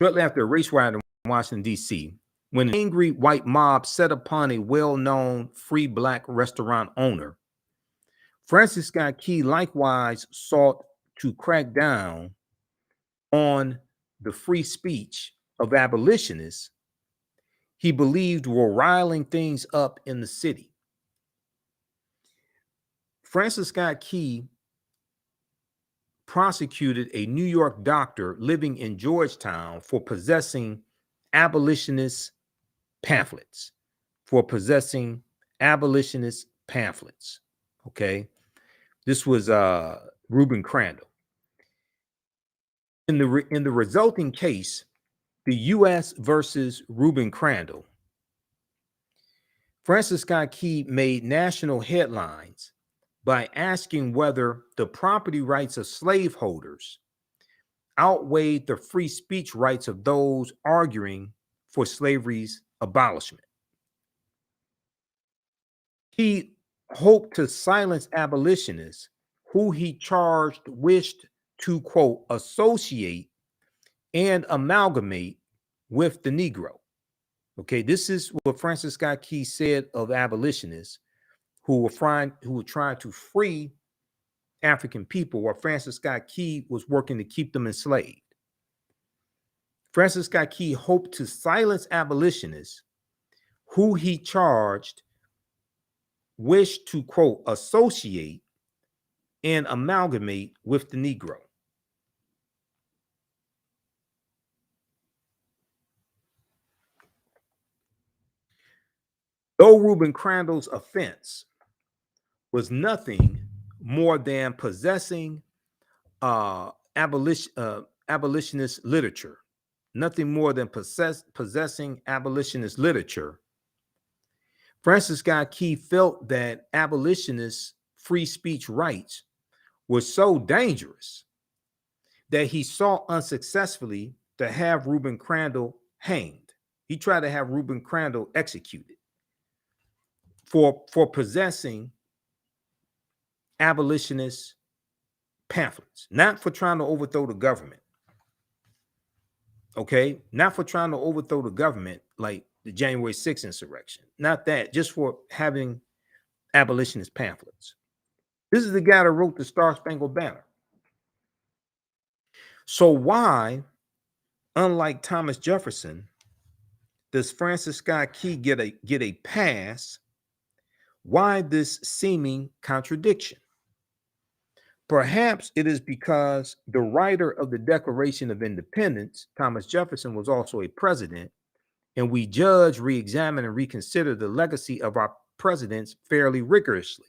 shortly after a race riot in Washington, D.C., when an angry white mob set upon a well-known free black restaurant owner, Francis Scott Key likewise sought to crack down on the free speech of abolitionists he believed were riling things up in the city. Francis Scott Key prosecuted a New York doctor living in Georgetown for possessing abolitionist pamphlets, Okay. This was Reuben Crandall. In the resulting case, the U.S. versus Reuben Crandall, Francis Scott Key made national headlines by asking whether the property rights of slaveholders outweighed the free speech rights of those arguing for slavery's abolishment. He hoped to silence abolitionists who he charged wished to, quote, associate and amalgamate with the Negro. Okay, this is what Francis Scott Key said of abolitionists who were trying to free African people, while Francis Scott Key was working to keep them enslaved. Francis Scott Key hoped to silence abolitionists who he charged wished to, quote, associate and amalgamate with the Negro. Though Reuben Crandall's offense was nothing more than possessing abolitionist literature, Francis Scott Key felt that abolitionist free speech rights were so dangerous that he sought unsuccessfully to have Reuben Crandall hanged. He tried to have Reuben Crandall executed for possessing abolitionist pamphlets, not for trying to overthrow the government. Okay, not for trying to overthrow the government like the January 6th insurrection. Not that, just for having abolitionist pamphlets. This is the guy that wrote the Star Spangled Banner. So why, unlike Thomas Jefferson, does Francis Scott Key get a pass? Why this seeming contradiction? Perhaps it is because the writer of the Declaration of Independence, Thomas Jefferson, was also a president, and we judge, re-examine, and reconsider the legacy of our presidents fairly rigorously.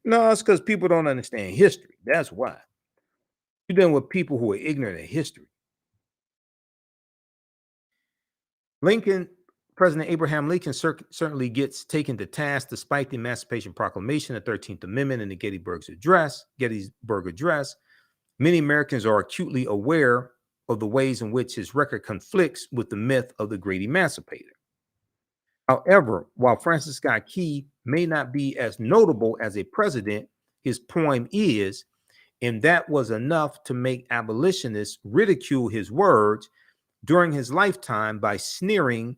No, it's because people don't understand history. That's why. You're dealing with people who are ignorant of history. President Abraham Lincoln certainly gets taken to task despite the Emancipation Proclamation, the 13th Amendment, and the Gettysburg Address. Many Americans are acutely aware of the ways in which his record conflicts with the myth of the great emancipator. However, while Francis Scott Key may not be as notable as a president, his poem is, and that was enough to make abolitionists ridicule his words during his lifetime by sneering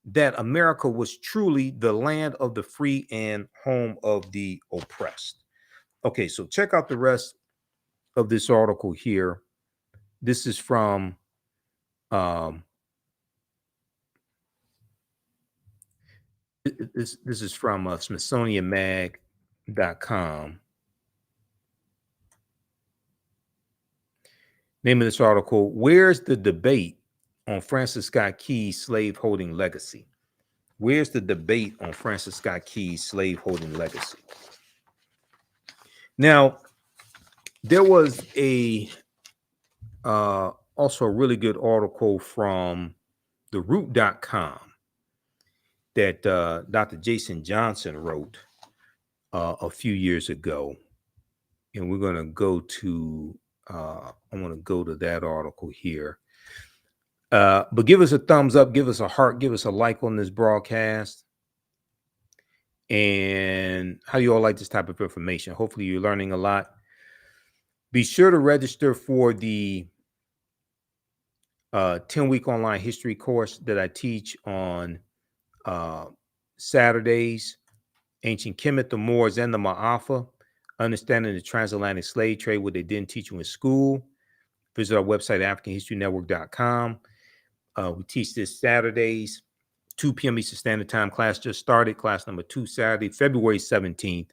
that America was truly the land of the free and home of the oppressed. Okay, so check out the rest of this article here. This is from this is from SmithsonianMag.com. Name of this article: Where's the debate on Francis Scott Key's slaveholding legacy? Where's the debate on Francis Scott Key's slaveholding legacy? Now, there was also a really good article from theroot.com that Dr. Jason Johnson wrote a few years ago. And we're going to go to, I want to go to that article here. But give us a thumbs up, give us a heart, give us a like on this broadcast. And how you all like this type of information? Hopefully you're learning a lot. Be sure to register for the 10-week online history course that I teach on Saturdays. Ancient Kemet, the Moors, and the Ma'afa. Understanding the transatlantic slave trade, what they didn't teach you in school. Visit our website, AfricanHistoryNetwork.com. We teach this Saturdays, 2 p.m. Eastern Standard Time. Class just started. Class number 2, Saturday, February 17th,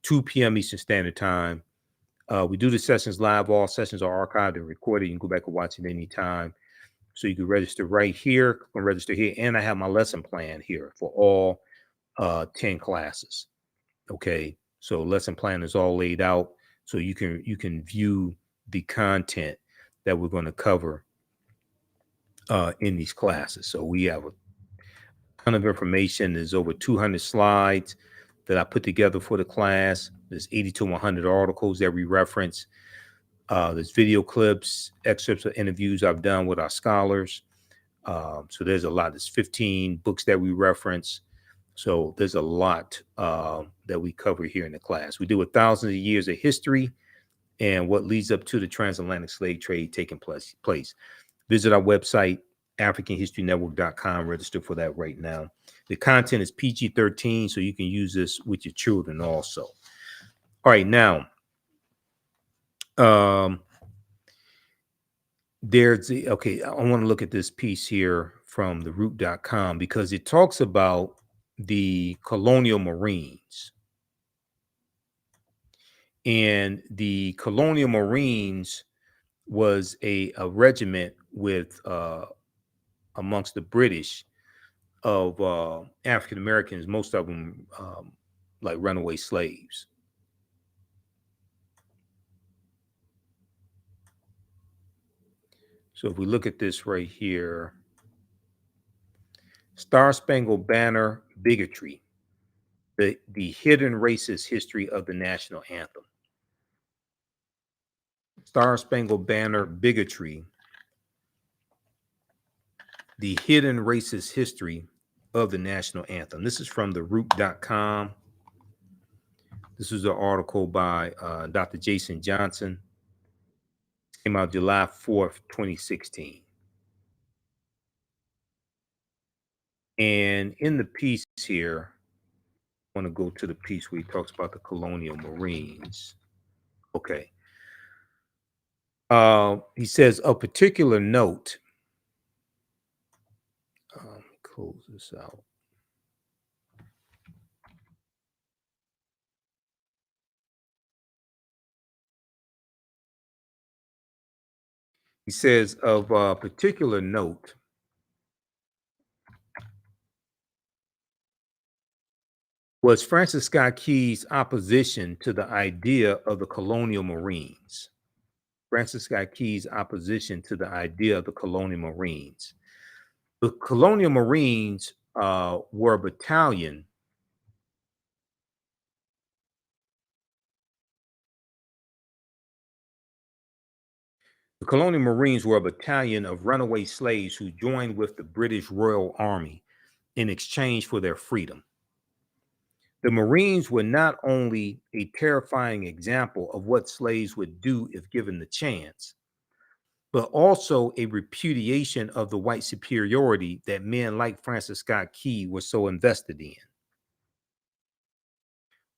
2 p.m. Eastern Standard Time. We do the sessions live. All sessions are archived and recorded. You can go back and watch it anytime. So you can register right here. Click on register here. And I have my lesson plan here for all 10 classes. Okay. So lesson plan is all laid out. So you can view the content that we're going to cover in these classes. So we have a ton of information. There's over 200 slides that I put together for the class. There's 80 to 100 articles that we reference. There's video clips, excerpts of interviews I've done with our scholars. So there's a lot. There's 15 books that we reference. So there's a lot that we cover here in the class. We deal with thousands of years of history and what leads up to the transatlantic slave trade taking place. Visit our website, AfricanHistoryNetwork.com. Register for that right now. The content is PG-13, so you can use this with your children also. All right, now, okay, I want to look at this piece here from theroot.com because it talks about the colonial Marines. And the colonial Marines was a regiment with amongst the British of African Americans, most of them like runaway slaves. So if we look at this right here, Star Spangled Banner bigotry, the hidden racist history of the national anthem. Star Spangled Banner bigotry, the hidden racist history of the national anthem. This is from theroot.com. This is an article by Dr. Jason Johnson. It came out July 4th, 2016. And in the piece here, I want to go to the piece where he talks about the colonial Marines. Okay. He says, a particular note. Close this out. He says, of particular note, was Francis Scott Key's opposition to the idea of the colonial Marines. Francis Scott Key's opposition to the idea of the colonial Marines. The colonial Marines were a battalion The colonial Marines were a battalion of runaway slaves who joined with the British Royal Army in exchange for their freedom. The Marines were not only a terrifying example of what slaves would do if given the chance, but also a repudiation of the white superiority that men like Francis Scott Key were so invested in.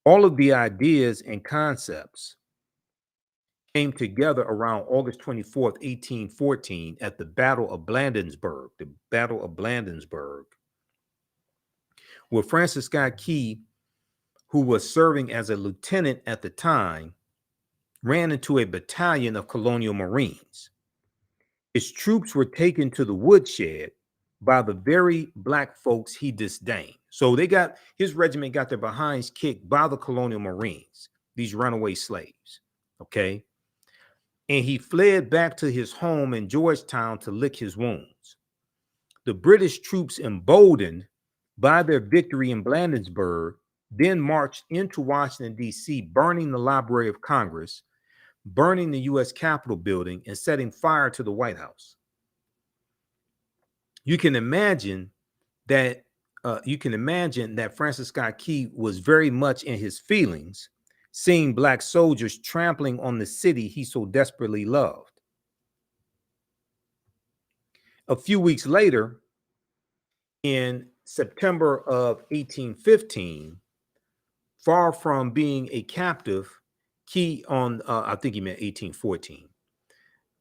All of the ideas and concepts came together around August 24th, 1814 at the Battle of Bladensburg, where Francis Scott Key, who was serving as a lieutenant at the time, ran into a battalion of colonial Marines. His troops were taken to the woodshed by the very black folks he disdained. So his regiment got their behinds kicked by the colonial Marines, these runaway slaves, okay? And he fled back to his home in Georgetown to lick his wounds. The British troops, emboldened by their victory in Bladensburg, then marched into Washington, D.C., burning the Library of Congress, burning the U.S. Capitol building, and setting fire to the White House. You can imagine that Francis Scott Key was very much in his feelings, seeing black soldiers trampling on the city he so desperately loved. A few weeks later, in September of 1815, far from being a captive, Key I think he meant 1814.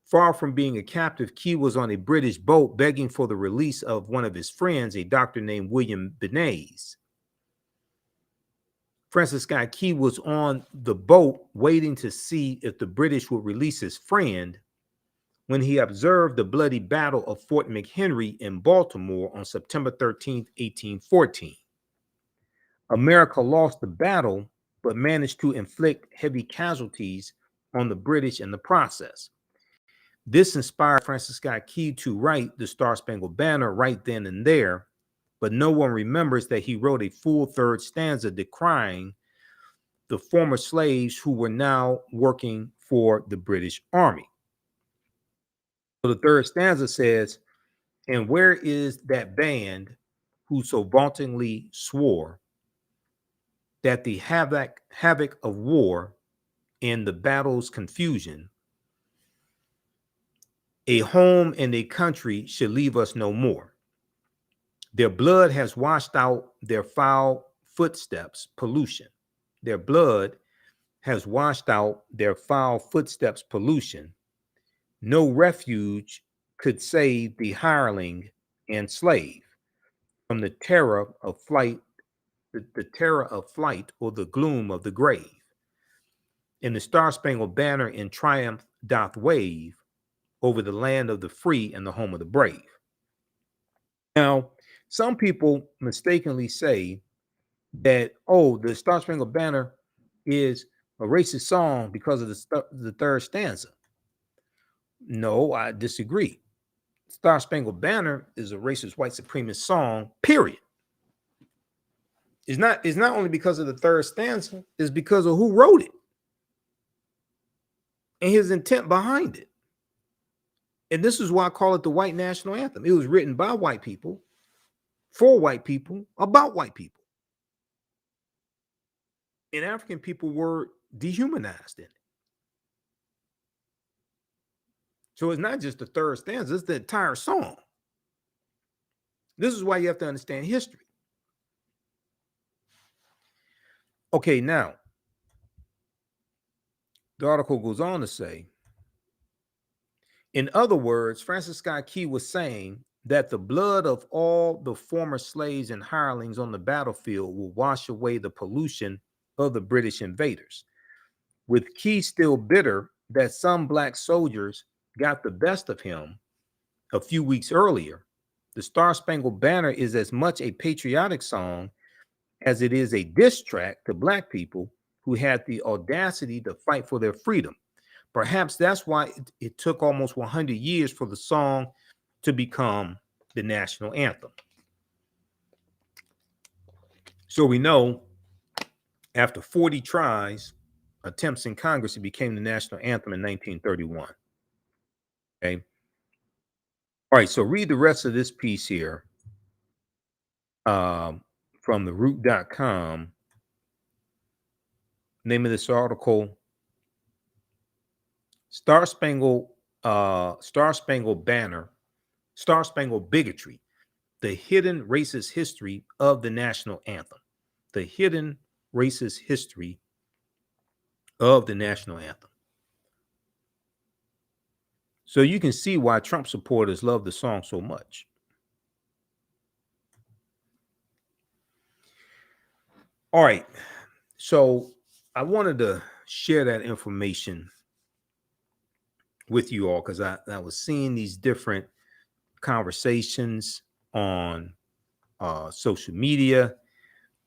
Far from being a captive, Key was on a British boat begging for the release of one of his friends, a doctor named William Benes. Francis Scott Key was on the boat waiting to see if the British would release his friend when he observed the bloody battle of Fort McHenry in Baltimore on September 13th, 1814. America lost the battle, but managed to inflict heavy casualties on the British in the process. This inspired Francis Scott Key to write the Star-Spangled Banner right then and there, but no one remembers that he wrote a full third stanza decrying the former slaves who were now working for the British Army. So the third stanza says, "And where is that band who so vauntingly swore that the havoc of war and the battle's confusion, a home and a country should leave us no more. Their blood has washed out their foul footsteps pollution. Their blood has washed out their foul footsteps pollution. No refuge could save the hireling and slave from the terror of flight, or the gloom of the grave. And the Star-Spangled Banner in triumph doth wave over the land of the free and the home of the brave." Now, some people mistakenly say that, oh, the Star-Spangled Banner is a racist song because of the third stanza. No, I disagree. Star-Spangled Banner is a racist white supremacist song, period. It's not only because of the third stanza, it's because of who wrote it and his intent behind it. And this is why I call it the white national anthem. It was written by white people, for white people, about white people. And African people were dehumanized in it. So it's not just the third stanza, it's the entire song. This is why you have to understand history. Okay, now, the article goes on to say, in other words, Francis Scott Key was saying that the blood of all the former slaves and hirelings on the battlefield will wash away the pollution of the British invaders. With Key still bitter that some black soldiers got the best of him a few weeks earlier, the Star-Spangled Banner is as much a patriotic song as it is a diss track to black people who had the audacity to fight for their freedom. Perhaps that's why it took almost 100 years for the song to become the national anthem. So we know after 40 attempts in Congress, it became the national anthem in 1931. Okay. All right. So read the rest of this piece here from the root.com. Name of this article: Star Spangled Banner, Star Spangled Bigotry, the hidden racist history of the national anthem. The hidden racist history of the national anthem. So you can see why Trump supporters love the song so much. All right. So I wanted to share that information with you all because I was seeing these different conversations on social media.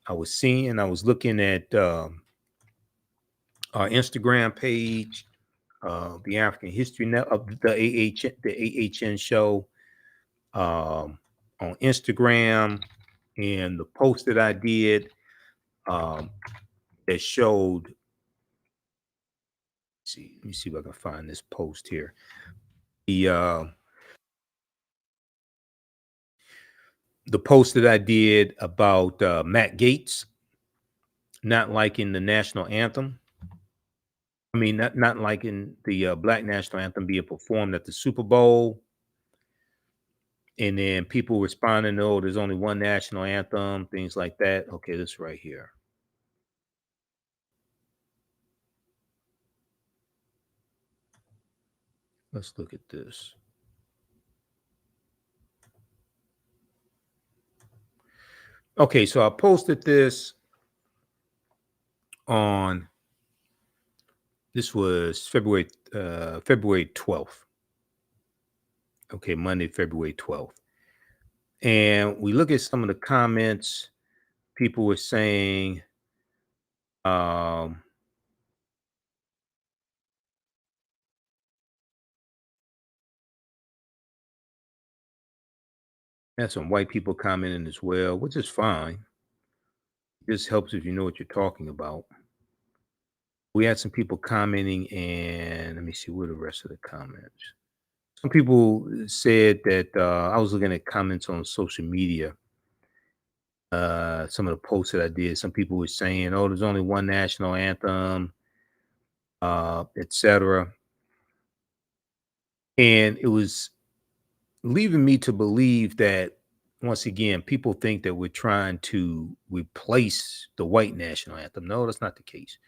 I was looking at our Instagram page, the African History Net of the AHN show on Instagram, and the post that I did that showed. Let me see if I can find this post here. The post that I did about Matt Gaetz not liking the national anthem. I mean, not liking the Black national anthem being performed at the Super Bowl. And then people responding, oh, there's only one national anthem, things like that. Okay, this right here. Let's look at this. Okay, so I posted this on, this was February 12th. Okay, Monday, February 12th. And we look at some of the comments. People were saying, had some white people commenting as well, which is fine. This helps if you know what you're talking about. We had some people commenting, and let me see what are the rest of the comments. Some people said that I was looking at comments on social media. Some of the posts that I did, some people were saying, "Oh, there's only one national anthem," etc. And it was leaving me to believe that once again, people think that we're trying to replace the white national anthem. No, that's not the case.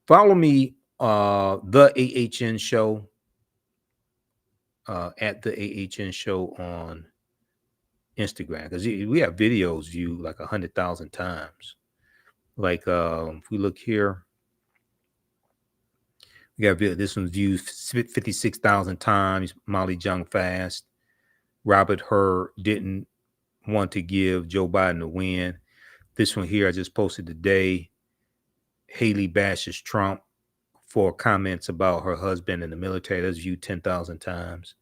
Follow me, the AHN show, at the AHN show on Instagram, because we have videos viewed like 100,000 times. Like if we look here, we got this one's viewed 56,000 times. Molly Jung Fast. Robert Hur didn't want to give Joe Biden a win. This one here I just posted today. Haley bashes Trump for comments about her husband in the military. That's viewed 10,000 times.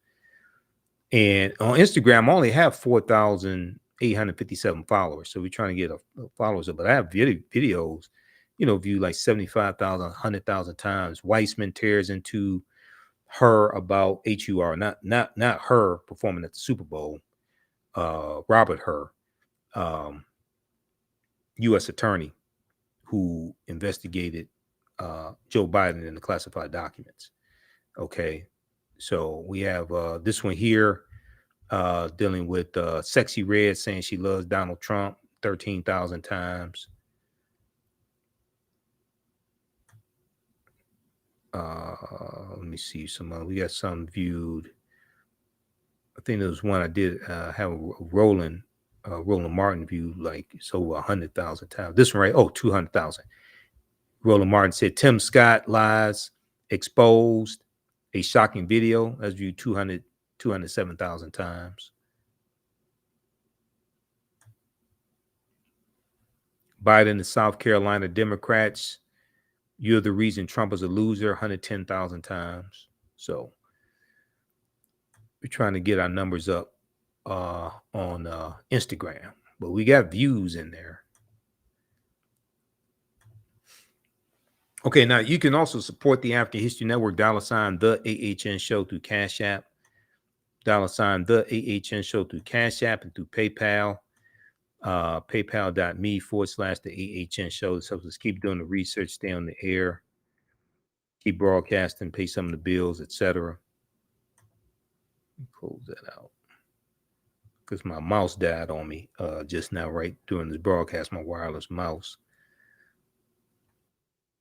And on Instagram, I only have 4,857 followers. So we're trying to get followers up. But I have videos, viewed like 75,000, 100,000 times. Weissman tears into her about HUR, not her performing at the Super Bowl. Robert Hur, U.S. attorney who investigated Joe Biden in the classified documents. Okay. So we have this one here dealing with Sexy Red saying she loves Donald Trump 13,000 times. Let me see some. We got some viewed. I think there was one I did have a Roland Martin viewed like it's over 100,000 times. This one, right? Oh, 200,000. Roland Martin said Tim Scott lies exposed. A shocking video that's viewed 207,000 times. Biden and South Carolina Democrats, you're the reason Trump is a loser, 110,000 times. So we're trying to get our numbers up on Instagram, but we got views in there. Okay, now you can also support the African History Network, $ the AHN show through Cash App. $ the AHN show through Cash App and through PayPal. PayPal.me/the AHN show. So let's keep doing the research, stay on the air, keep broadcasting, pay some of the bills, etc. Close that out because my mouse died on me just now, right during this broadcast. My wireless mouse.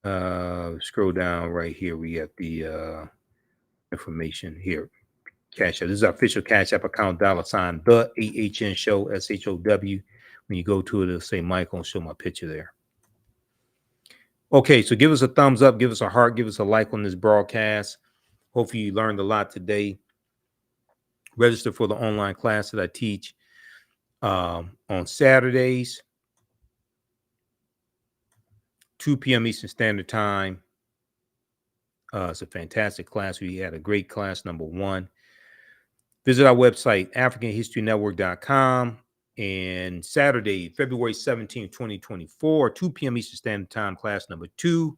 Scroll down right here. We have the information here. Cash App. This is our official Cash App account. $ the AHN show, SHOW. When you go to it, it'll say Michael and show my picture there. Okay, so give us a thumbs up, give us a heart, give us a like on this broadcast. Hopefully you learned a lot today. Register for the online class that I teach on Saturdays, 2 p.m. Eastern Standard Time. It's a fantastic class. We had a great class, number one. Visit our website, AfricanHistoryNetwork.com. And Saturday, February 17, 2024, 2 p.m. Eastern Standard Time, class number 2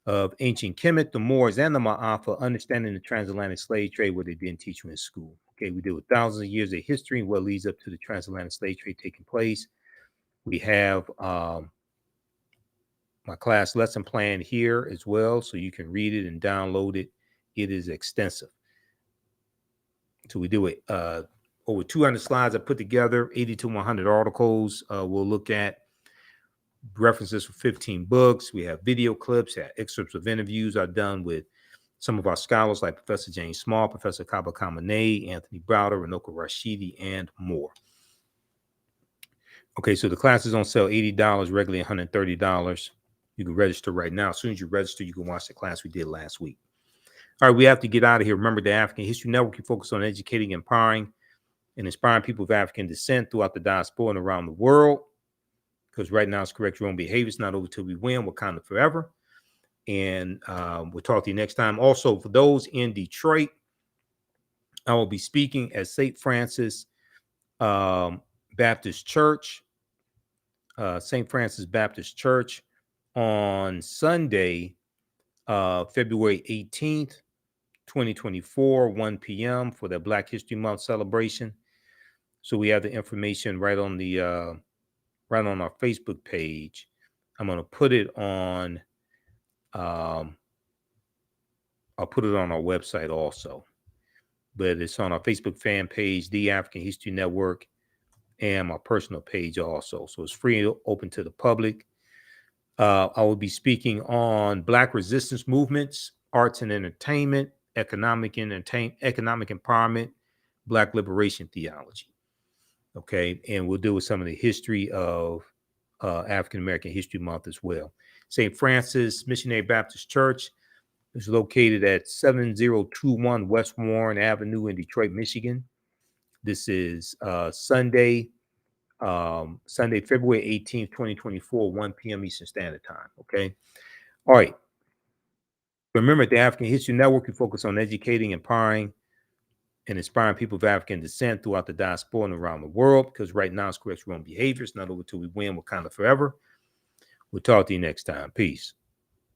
of Ancient Kemet, the Moors, and the Ma'afa, Understanding the Transatlantic Slave Trade, what they didn't teach you in school. Okay, we deal with thousands of years of history and what leads up to the transatlantic slave trade taking place. We have my class lesson plan here as well, so you can read it and download it. It is extensive. So we do it over 200 slides I put together, 80 to 100 articles. We'll look at references for 15 books. We have video clips, excerpts of interviews I've done with some of our scholars like Professor James Small, Professor Kaba Kamene, Anthony Browder, Renoka Rashidi, and more. Okay, so the class is on sale, $80, regularly $130. You can register right now. As soon as you register, you can watch the class we did last week. All right, we have to get out of here. Remember, the African History Network, you focus on educating, empowering, and inspiring people of African descent throughout the diaspora and around the world. Because right now it's correct your own behavior. It's not over till we win. Wakanda forever. And we'll talk to you next time. Also, for those in Detroit, I will be speaking at St. Francis Baptist Church. St. Francis Baptist Church on Sunday, February 18th, 2024, 1 p.m. for the Black History Month celebration. So we have the information right on the right on our Facebook page. I'm going to put it on. I'll put it on our website also, but it's on our Facebook fan page, The African History Network, and my personal page also. So it's free and open to the public. I will be speaking on Black resistance movements, arts and entertainment, economic empowerment, Black liberation theology. Okay, and we'll deal with some of the history of African American History Month as well. St. Francis Missionary Baptist Church is located at 7021 West Warren Avenue in Detroit, Michigan. This is Sunday, February 18th, 2024, 1 p.m. Eastern Standard Time. Okay. All right. Remember, at the African History Network, we focus on educating, empowering, and inspiring people of African descent throughout the diaspora and around the world. Because right now it's correct your own behavior. It's not over till we win. Wakanda forever. We'll talk to you next time. Peace.